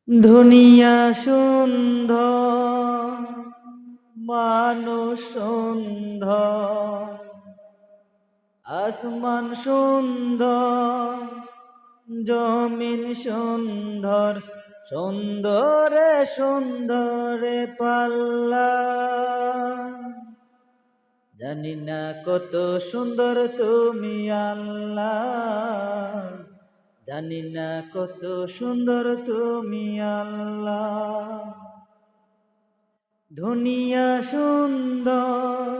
দুনিয়া সুন্দর, মানুষ সুন্দর, আসমান সুন্দর, জমিন সুন্দর, সুন্দরে সুন্দরে পাল্লা। জানি না কত সুন্দর তুমি আল্লাহ, জানি না কত সুন্দর তুমি আল্লাহ। দুনিয়া সুন্দর,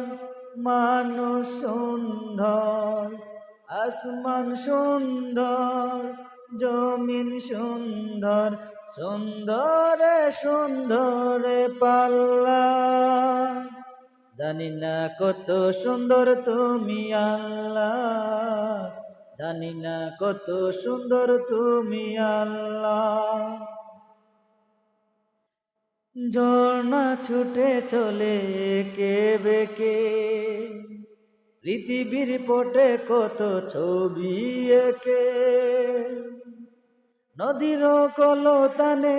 মানুষ সুন্দর, আসমান সুন্দর, জমিন সুন্দর, সুন্দরে সুন্দরে পাল্লা। জানি না কত সুন্দর তুমি আল্লাহ, জানি না কত সুন্দর তুমি আল্লাহ। ঝর্ণা ছুটে চলে কে বেকে, পৃথিবীর পটে কত ছবি একে। নদীর কলতানে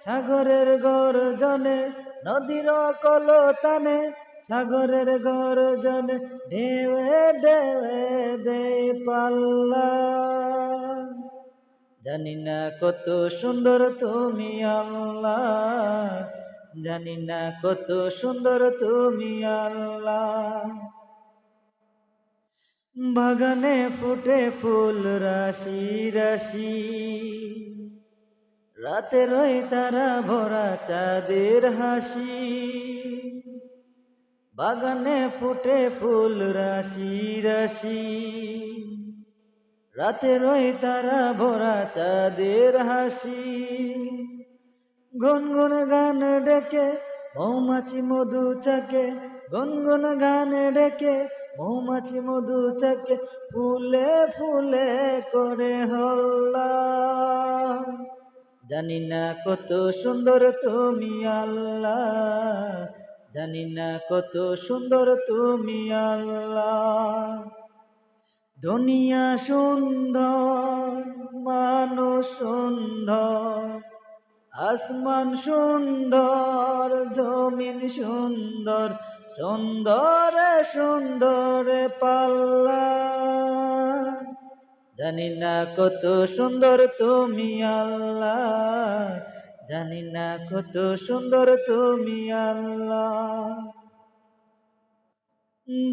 সাগরের গর্জনে, নদীর কলতানে সাগরের গর্জনে, ঢেউে ঢেউে দে পাল্লা। জানি না কত সুন্দর তুমি আল্লাহ, জানি না কত সুন্দর তুমি আল্লাহ। বাগানে ফুটে ফুল রাশি রাশি, রাতের ওই তারা ভরা চাঁদের হাসি। বাগানে ফুটে ফুল রাশি রাশি, রাতের ওই তারা ভরা চাঁদের হাসি। গুনগুন গান ডেকে মৌমাছি মধু চাকে, গুনগুন গান ডেকে মৌমাছি মধু চাকে, ফুলে ফুলে করে হল্লা। জানি না কত সুন্দর তুমি আল্লাহ, জানি না কত সুন্দর তুমি আল্লাহ। দুনিয়া সুন্দর, মানুষ সুন্দর, আসমান সুন্দর, জমিন সুন্দর, সুন্দরে সুন্দরে পাল্লা। জানি না কত সুন্দর তুমি আল্লাহ, জানি না কত সুন্দর তুমি আল্লাহ।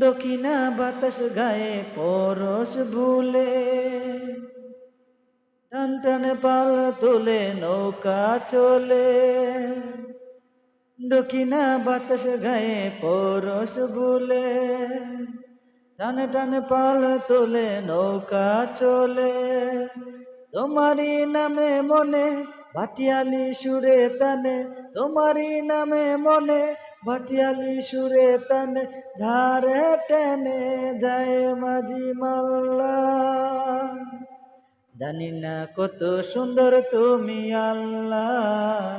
দক্ষিণা বাতাস গায়ে পরশ ভুলে, টান টানে পাল তোলে নৌকা চলে। দক্ষিণা বাতাস গায়ে পরশ ভুলে, টানে টানে পাল তোলে নৌকা চলে। তোমারই নামে মনে ভাটিয়ালি সুরে তানে, তোমারই নামে মনে ভাটিয়ালি সুরে তানে, ধারে টেনে যায় মাঝি মাল্লা। জানি না কত সুন্দর তুমি আল্লাহ,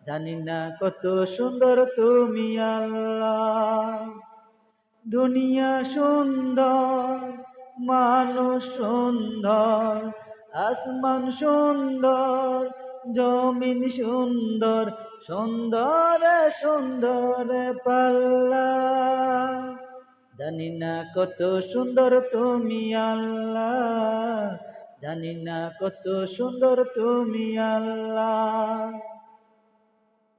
জানি না কত সুন্দর তুমি আল্লাহ। দুনিয়া সুন্দর, মানুষ সুন্দর, আসমান সুন্দর, জমিন সুন্দর, সুন্দরে সুন্দরে পাল্লা। জানি না কত সুন্দর তুমি আল্লাহ, জানি না কত সুন্দর তুমি আল্লাহ।